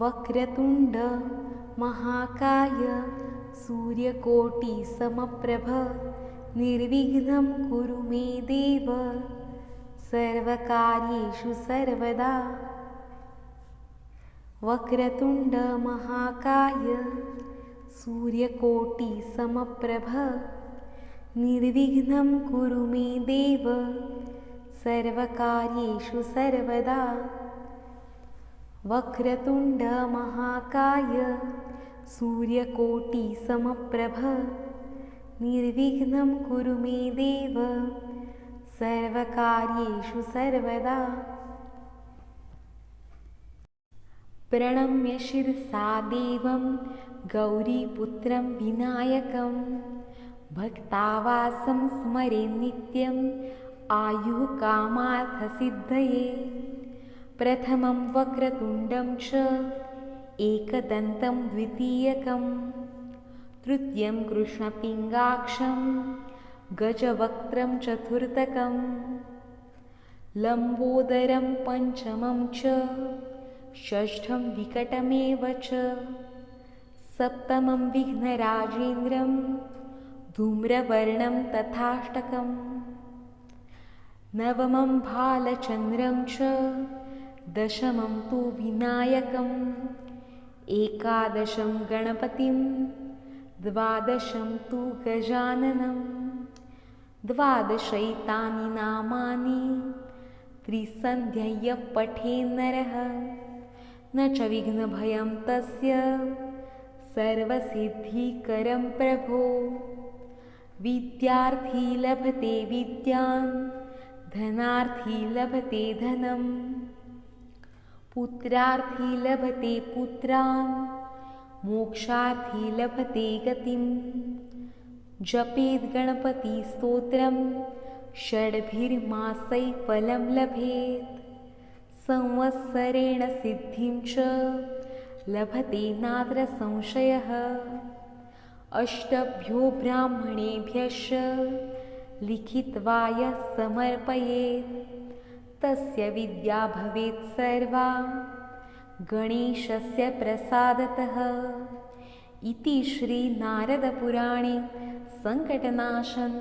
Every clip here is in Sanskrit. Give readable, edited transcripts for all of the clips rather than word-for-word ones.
वक्रतुण्ड महाकाय सूर्यकोटिसमप्रभ निर्विघ्नं कुरु मे देव सर्वकार्येषु सर्वदा। वक्रतुण्ड महाकाय सूर्यकोटिसमप्रभ निर्विघ्नं कुरु मे देव सर्वकार्येषु सर्वदा। वक्रतुण्ड महाकाय सूर्यकोटिसमप्रभ निर्विघ्नं कुरु मे देव सर्वकार्येषु सर्वदा। प्रणम्य शिरसा देवं गौरीपुत्रं विनायकं भक्तावासं स्मरे नित्यं आयुः कामार्थसिद्धये। प्रथमं वक्रतुण्डं च एकदन्तं द्वितीयकं तृतीयं कृष्णपिङ्गाक्षं गजवक्त्रं चतुर्थकं लम्बोदरं पञ्चमं च षष्ठं विकटमेव च सप्तमं विघ्नराजेन्द्रं धूम्रवर्णं तथाष्टकं नवमं भालचन्द्रं च दशमं तु विनायकम् एकादशं गणपतिं द्वादशं तु गजाननं द्वादशैतानि नामानि त्रिसन्ध्यय्य पठेन्नरः न च विघ्नभयं तस्य सर्वसिद्धिकरं प्रभो। विद्यार्थी लभते विद्यां धनार्थी लभते धनं पुत्रार्थी लभते पुत्रान् मोक्षार्थी लभते गतिं। जपेद् गणपतिस्तोत्रं षड्भिर्मासैः फलं लभेत् संवत्सरेण सिद्धिं च लभते नात्र संशयः। अष्टभ्यो ब्राह्मणेभ्यश्च लिखित्वा यः समर्पयेत् तस्य विद्या भवेत् सर्वा गणेशस्य प्रसादतः। इति श्रीनारदपुराणे सङ्कटनाशनं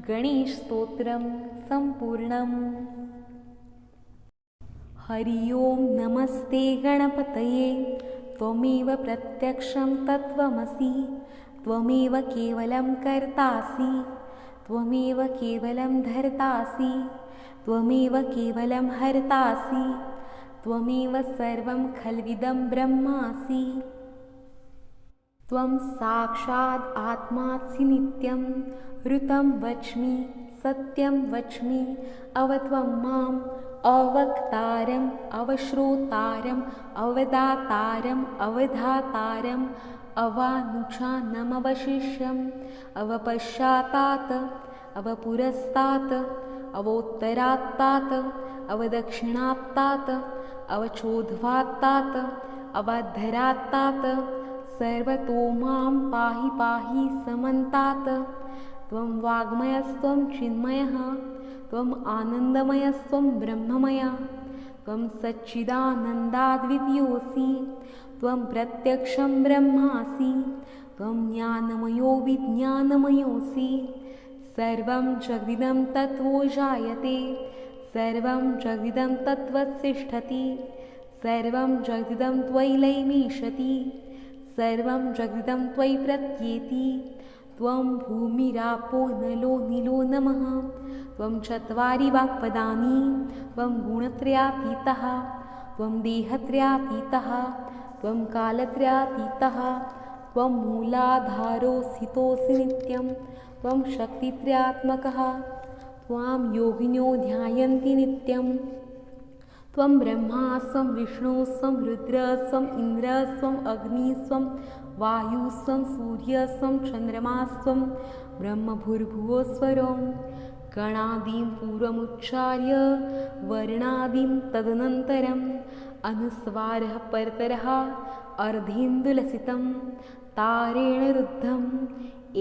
गणेशस्तोत्रं सम्पूर्णम्। हरि ओं नमस्ते गणपतये त्वमेव प्रत्यक्षं तत्त्वमसि त्वमेव केवलं कर्तासि त्वमेव केवलं धर्तासि त्वमेव केवलं हर्तासि त्वमेव सर्वं खल्विदं ब्रह्मासि। त्वं साक्षात् आत्मासि नित्यं ऋतं वच्मि सत्यं वच्मि अवत्वं माम् अवक्तारम् अवश्रोतारम् अवदातारम् अवधातारम् अवानुचानमवशिष्यम् अवपश्चातात् अवपुरस्तात् अवोत्तरात्तात् अवदक्षिणात्तात् अवचोद्ध्वात्तात् अवाधरात्तात् सर्वतो मां पाहि पाहि समन्तात्। त्वं वाङ्मयस्त्वं चिन्मयः त्वम् आनन्दमयस्त्वं ब्रह्ममय त्वं सच्चिदानन्दाद्वितीयोऽसि त्वं प्रत्यक्षं ब्रह्मासि त्वं ज्ञानमयो विज्ञानमयोऽसि। सर्वं जगदिदं तत्त्वो जायते सर्वं जगदिदं तत्त्वतिष्ठति सर्वं जगदिदं त्वयि लयमीशति सर्वं जगदिदं त्वयि प्रत्येति। त्वं भूमिरापो नलो नीलो नमः त्वं चत्वारि वाक्पदानि त्वं गुणत्रयातीतः त्वं देहत्रयातीतः त्वं कालत्रयातीतः त्वं मूलाधारोऽस्थितोऽसि नित्यं त्वं शक्तित्रयात्मकः त्वां योगिनो ध्यायन्ति नित्यं। त्वं ब्रह्मा स्वं विष्णुः स्वं रुद्रः स्वं इन्द्रः स्वं अग्निः स्वं वायुः स्वं सूर्यः स्वं चन्द्रमाः स्वं ब्रह्मभूर्भुवस्वरं गणादिं पूर्वमुच्चार्य वर्णादिं तदनन्तरम् अनुस्वारः परतरः अर्धेन्दुलसितं तारेण रुद्धम्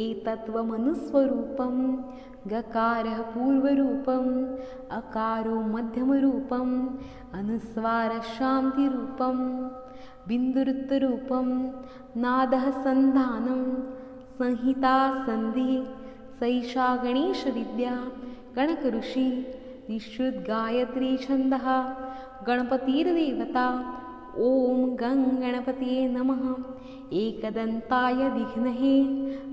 एतत्त्वमनुस्वरूपं गकारः पूर्वरूपम् अकारो मध्यमरूपम् अनुस्वारः शान्तिरूपम् बिन्दुरुत्तरूपं नादः सन्धानं संहिता सन्धिः सैषा गणेशविद्या गणकऋषि विश्रुद्गायत्री छन्दः गणपतिर्देवता। ॐ गं गणपतये नमः। एकदन्ताय विघ्नहे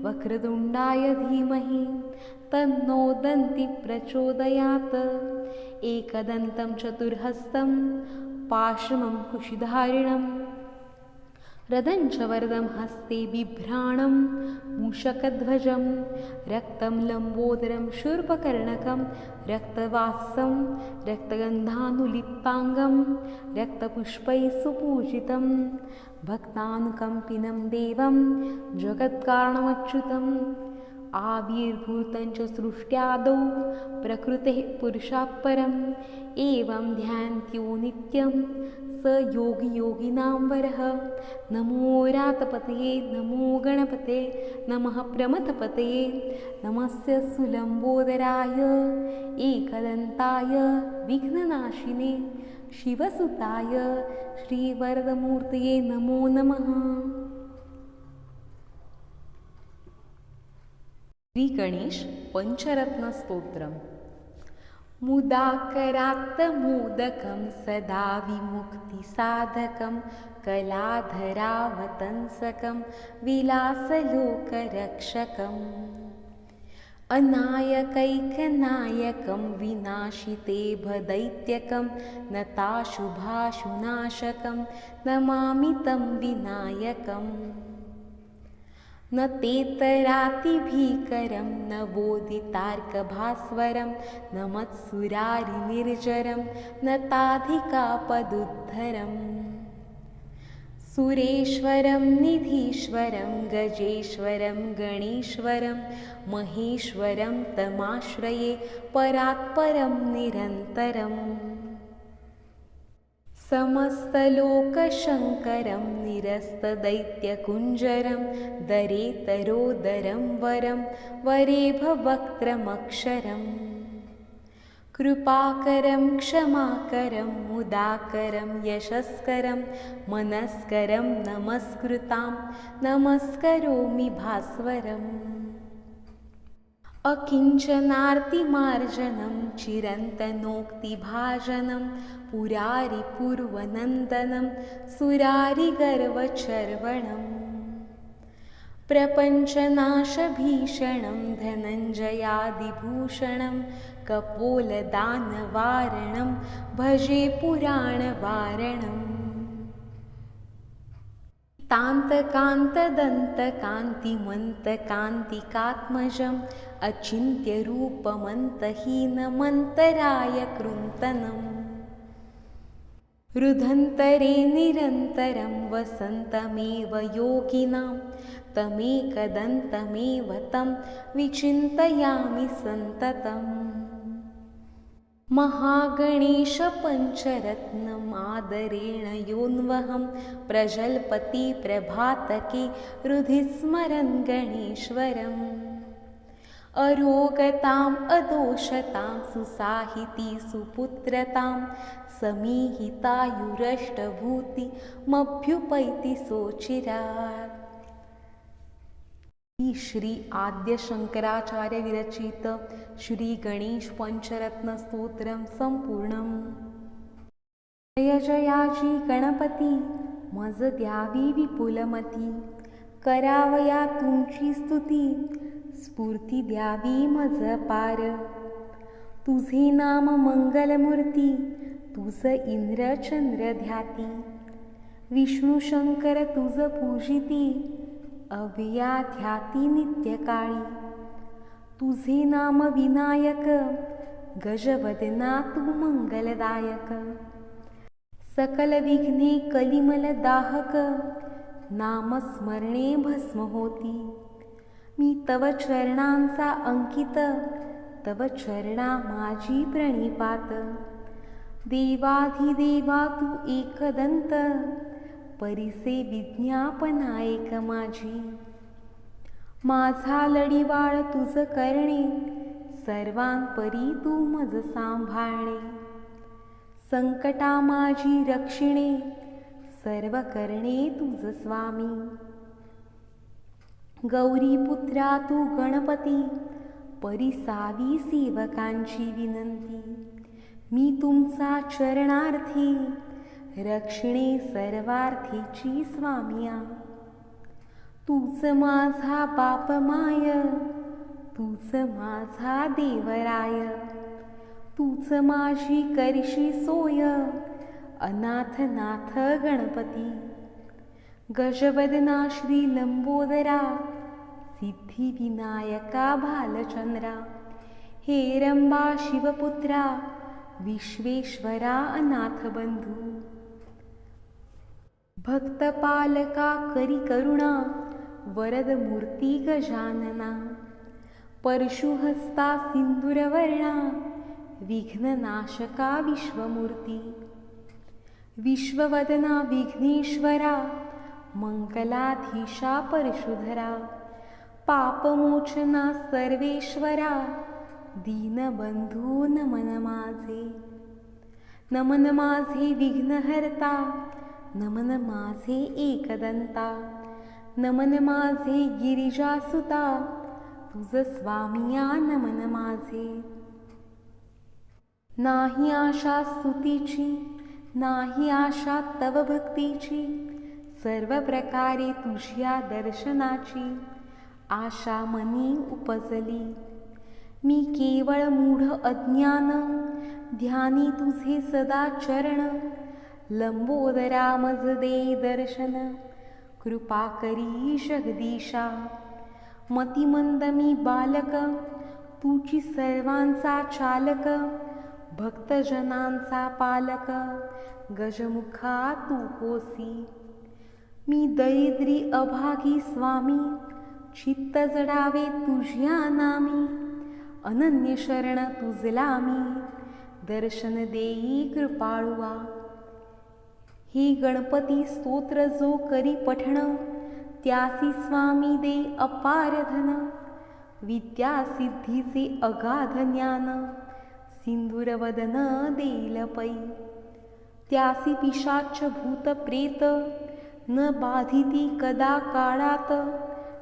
वक्रतुण्डाय धीमहि तन्नो दन्ति प्रचोदयात्। एकदन्तं चतुर्हस्तं पाशमं कुशिधारिणं रदं च वरदं हस्ते बिभ्राणं मूषकध्वजं रक्तं लम्बोदरं शूर्पकर्णकं रक्तवासं रक्तगन्धानुलिप्ताङ्गं रक्तपुष्पैः सुपूजितं भक्तानुकम्पिनं देवं जगत्कारणमच्युतम्। आविर्भूतं च सृष्ट्यादौ प्रकृतेः पुरुषात् परम् एवं ध्यान्त्यो नित्यं स योगी योगिनां वरः। नमो रातपतये नमो गणपते नमः प्रमथपतये नमस्य सुलम्बोदराय एकदन्ताय विघ्ननाशिने शिवसुताय श्रीवरदमूर्तये नमो नमः। श्री गणेश पंचरत्न स्तोत्रम्। मुदाकरात्तमोदकं सदा विमुक्तिसाधकं कलाधरावतंसकं विलासलोकरक्षकम् अनायकैकनायकं विनाशिते भदैत्यकं नताशुभाशुनाशकं नमामि तं विनायकम्। न तेतरातिभीकरं न बोधितार्कभास्वरं न मत्सुरारिनिर्जरं न ताधिकापदुद्धरम् सुरेश्वरं निधीश्वरं गजेश्वरं गणेश्वरं महेश्वरं तमाश्रये परात्परं निरन्तरम्। समस्तलोकशङ्करं निरस्तदैत्यकुञ्जरं दरेतरोदरं वरं वरेभवक्त्रमक्षरम् कृपाकरं क्षमाकरं मुदाकरं यशस्करं मनस्करं नमस्कृतां नमस्करोमि भास्वरम्। अकिञ्चनार्तिमार्जनं चिरन्तनोक्तिभाजनं पुरारिपूर्वनन्दनं सुरारिगर्वचर्वणम् प्रपञ्चनाशभीषणं धनञ्जयादिभूषणं कपोलदानवारणं भजे पुराणवारणम्। तान्तकान्तदन्तकान्तिमन्तकान्तिकात्मजम् अचिन्त्यरूपमन्तहीनमन्तराय कृन्तनम् रुधन्तरे निरन्तरं वसन्तमेव योगिनां तमेकदन्तमेव तं विचिन्तयामि सन्ततम्। महागणेशपञ्चरत्नम् आदरेण योऽन्वहं प्रजल्पति प्रभातके हृदि स्मरन् गणेश्वरम्। अरोगताम् अदोषतां सुसाहिती सुपुत्रतां समीहितायुरष्टभूतिमभ्युपैति सोचिरात्। श्री आद्य शंकराचार्य विरचित श्री गणेश पंचरत्न स्तोत्रम संपूर्णम्। जय जयाजी गणपती मज द्यावी विपुलमती करावया तुमची स्तुती स्फूर्ती द्यावी मज पार। तुझे नाम मंगलमूर्ती तुझ इंद्र चंद्र ध्याती विष्णू शंकर तुझ पूजिती अव्याध्याती नित्यकाळी। तुझे नाम विनायक गजवदना तू मंगलदायक सकल विघ्ने कलिमल दाहक नामस्मरणे भस्म होती। मी तव चरणांचा अंकित तव चरणा माझी प्रणिपात। देवाधिदेवा तू एकदंत परिसे विज्ञापना एक माझी। माझा लढीवाळ तुझ करणे सर्वांपरी तू मज सांभाळणे। संकटा माझी रक्षिणे सर्व करणे तुझ स्वामी. गौरीपुत्रा तू गणपती, परिसावी सेवकांची विनंती. मी तुमचा चरणार्थी, रक्षणे सर्वार्थीची स्वामिया. तूच माझा बाप माय, तूच माझा देवराय. तूच माझी करशी सोय, अनाथनाथ गणपती. गजवदना श्री लंबोदरा, सिद्धिविनायका भालचंद्रा. हेरंबा शिवपुत्रा, विश्वेश्वरा अनाथ बंधू. भक्तपालका करी करुणा, वरद मूर्ती गजानना. परशुहस्ता सिंदूरवर्णा, विघ्ननाशका विश्वमूर्ती. विश्ववदना विघ्नेश्वरा, मंगलाधीशा परशुधरा. पापमोचना सर्वेश्वरा, दीनबंधू नमन माझे. नमन माझे विघ्नहर्ता, नमन माझे एकदंता. नमन माझे गिरिजासुता, तुझ स्वामिया नमन माझे. नाही आशा स्तुतीची, नाही आशा तव भक्तीची. सर्व प्रकारे तुझ्या दर्शनाची, आशा मनी उपजली. मी केवळ मूढ अज्ञान, ध्यानी तुझे सदा चरण. लंबोदरा मज दे दर्शन, कृपा करी जगदीशा. मतिमंद मी बालक, तुची सर्वांचा चालक. भक्तजनांचा पालक, गजमुखा तू होसी. मी दरिद्री अभागी स्वामी, चित्त जडावे तुझ्या नामी. अनन्य शरण तुझला मी, दर्शन देई कृपाळुआ. हे गणपती स्तोत्र जो करी पठण, त्यासी स्वामी दे अपार धन. विद्या सिद्धीचे अगाध ज्ञान, सिंदूरवदन देईल पै. त्यासी पिशाच भूत प्रेत, न बाधिती कदा काळात.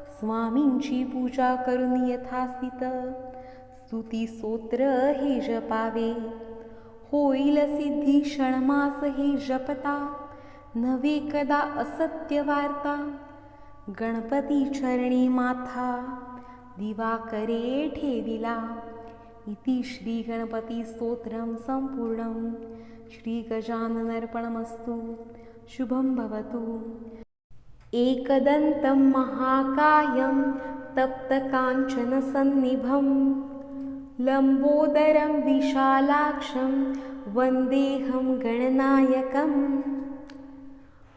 स्वामींची पूजा करून यथास्थित, स्तुती स्तोत्र हे जपावे. होईल सिद्धी क्षणमास हे जपता, नवे कदा असत्य वार्ता. गणपती चरणी माथा, दिवा करे ठेविला. इति श्री गणपती स्तोत्रम संपूर्णम. श्री गजाननर्पणमस्तु. शुभं भवतु. एकदन्तं महाकायं तप्तकाञ्चनसन्निभं, लम्बोदरं विशालाक्षं वन्देऽहं गणनायकम्.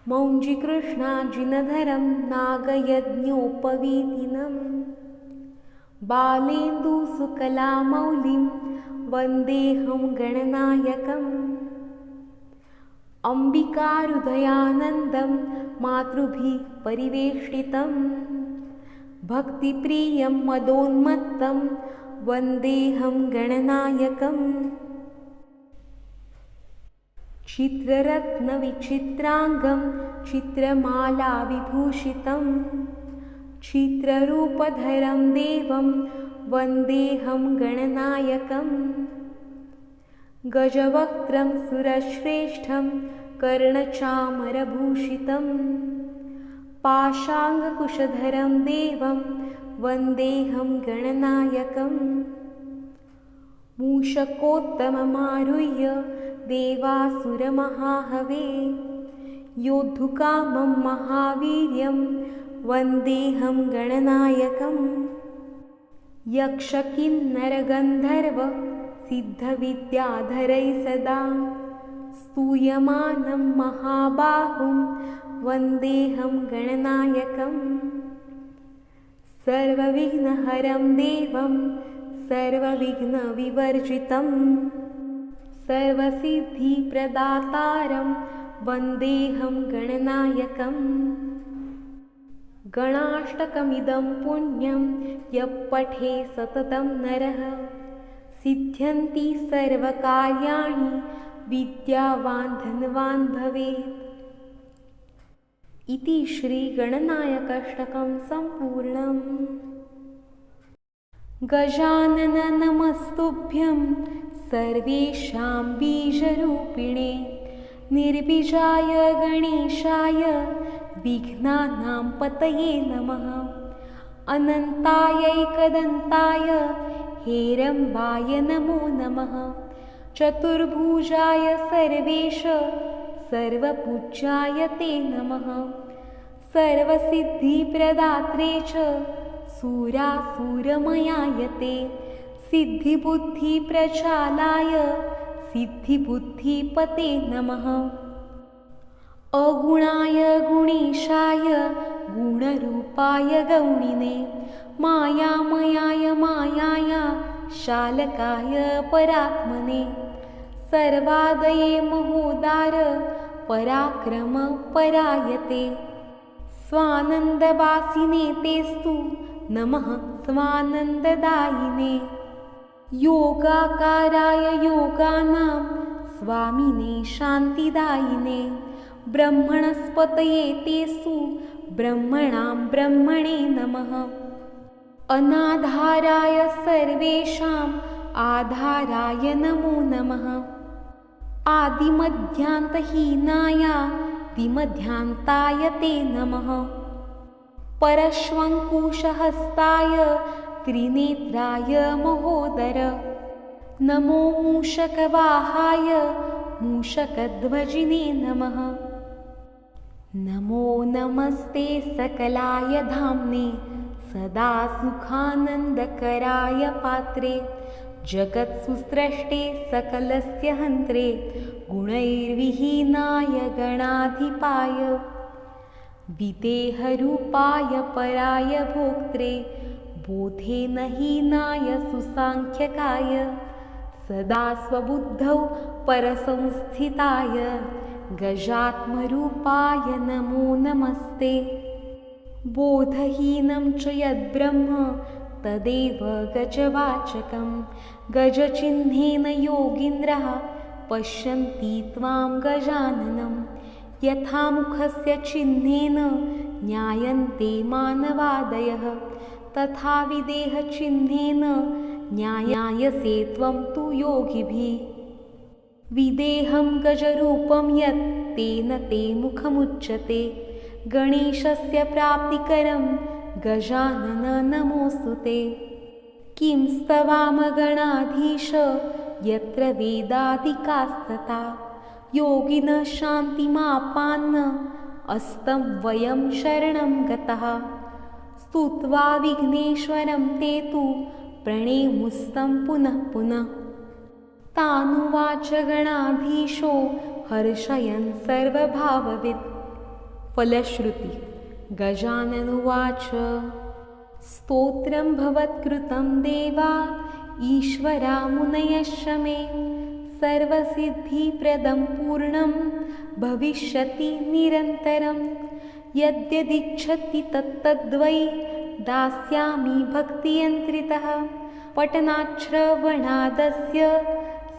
मौञ्जीकृष्णाजिनधरं नागयज्ञोपवीतिनं, बालेन्दुसुकलामौलिं वन्देऽहं गणनायकम्. अम्बिकाहृदयानन्दं मातृभिः परिवेष्टितं, भक्तिप्रियं मदोन्मत्तं वन्देऽहं गणनायकम्. चित्ररत्नविचित्राङ्गं चित्रमालाविभूषितं, चित्ररूपधरं देवं वन्देऽहं गणनायकम्. गजवक्त्रं सुरश्रेष्ठं कर्णचामरभूषितं, पाशाङ्कुशधरं देवं वन्देऽहं गणनायकम्. मूषकोत्तममारुह्य देवासुरमहाहवे, योद्धुकामं महावीर्यं वन्देऽहं गणनायकम्. यक्षकिन्नरगन्धर्व सिद्धविद्याधरै सदा, स्तूयमानं महाबाहुं वन्देऽहं गणनायकम्. सर्वविघ्नहरं देवं सर्वविघ्नविवर्जितं, सर्वसिद्धिप्रदातारं वन्देऽहं गणनायकम्. गणाष्टकमिदं पुण्यं यः पठे सततं नरः, सिद्ध्यन्ति सर्वकार्याणि विद्यावान् धनवान् भवेत्. इति श्रीगणनायकाष्टकं सम्पूर्णम्। गजानन नमस्तुभ्यं सर्वेषां बीजरूपिणे, निर्बीजाय गणेशाय विघ्नानां पतये नमः। अनन्तायैकदन्ताय हेरम्बाय नमो नमः। चतुर्भुजाय सर्वेश सर्वपूज्याय ते नमः। सर्वसिद्धिप्रदात्रे च सुरासुरमयाय ते, सिद्धिबुद्धिप्रचालाय सिद्धिबुद्धिपते नमः। अगुणाय गुणेशाय गुणरूपाय गौणिने, मायामयाय मायाया शालकाय परात्मने, सर्वादये महोदार पराक्रम परायते, स्वानन्दवासिने तेस्तु नमः स्वानन्ददायिने, योगाकाराय योगानां स्वामिने शान्तिदायिने, ब्रह्मणस्पतये तेस्तु ब्रह्मणां ब्रह्मणे नमः। अनाधाराय सर्वेषाम् आधाराय नमो नमः। आदिमध्यान्तहीनाय विमध्यान्ताय ते नमः। परश्वङ्कुशहस्ताय त्रिनेत्राय महोदर, नमो मूषकवाहाय मूषकध्वजिने नमः। नमो नमस्ते सकलाय धाम्ने, सदा सुखानन्दकराय पात्रे, जगत्सुस्रष्टे सकलस्य हन्त्रे, गुणैर्विहीनाय गणाधिपाय, विदेहरूपाय पराय भोक्त्रे, बोधेन हीनाय सुसाङ्ख्यकाय, सदा स्वबुद्धौ परसंस्थिताय, गजात्मरूपाय नमो नमस्ते। बोधहीनं च यद्ब्रह्म तदेव गजवाचकं, गजचिह्नेन योगीन्द्रः पश्यन्ति त्वां गजाननं, यथा मुखस्य चिह्नेन ज्ञायन्ते मानवादयः, तथा विदेहचिह्नेन ज्ञायसे त्वं तु योगिभिः। विदेहं गजरूपं यत् तेन ते मुखमुच्यते, गणेशस्य प्राप्तिकरं गजानन नमोऽस्तु ते। किं स्तवामगणाधीश यत्र वेदादिकास्तथा, योगिनः शान्तिमापान्न अस्तं वयं शरणं गतः, स्तुत्वा विघ्नेश्वरं ते तु प्रणेमुस्तं पुनः पुनः। तानुवाच गणाधीशो हर्षयन् सर्वभाववित्। फलश्रुति गजाननुवाच, स्तोत्रं भवत्कृतं देवा ईश्वरा मुनयश्च मे, सर्वसिद्धिप्रदं पूर्णं भविष्यति निरन्तरं, यद्यदिच्छति तत्तद्वै दास्यामि भक्तियन्त्रितः, पठनाच्छ्रवणादस्य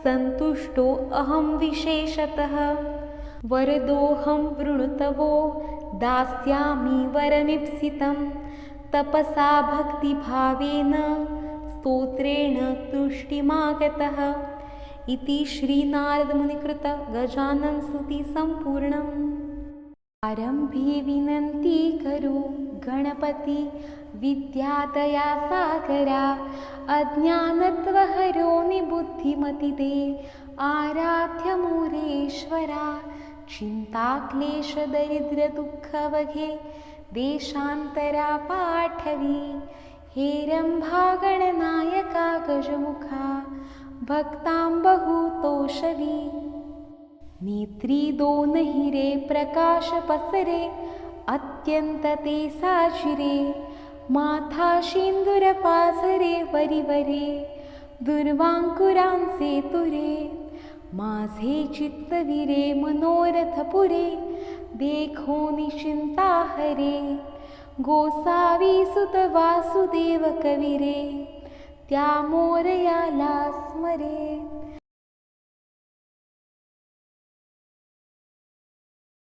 सन्तुष्टो अहं विशेषतः, वरदोऽहं वृणुतवो दास्यामि वरमीप्सितं, तपसा भक्तिभावेन स्तोत्रेण तुष्टिमागतः। इति श्रीनारदमुनिकृत गजाननस्तुति सम्पूर्णम्। आरम्भे विनन्ति करो गणपति विद्यादया सागरा, अज्ञानत्वहरो निबुद्धिमतिदे आराध्य मुरेश्वरा, चिन्ताक्लेशदरिद्रदुःखवघे देशान्तरा पाठवी, हेरम्भागणनायका गजमुखा भक्तां बहुतोषवी, नेत्री दोनहिरे प्रकाश पसरे अत्यन्तते साजिरे, माथा सिन्दूरपासरे वरिवरे दुर्वाङ्कुरांसे तुरे, माझे चित्तविरे मनोरथपुरे देखो निश्चिंता हरे, गोसावी सुत वासुदेव कविरे त्या मोरयाला स्मरे।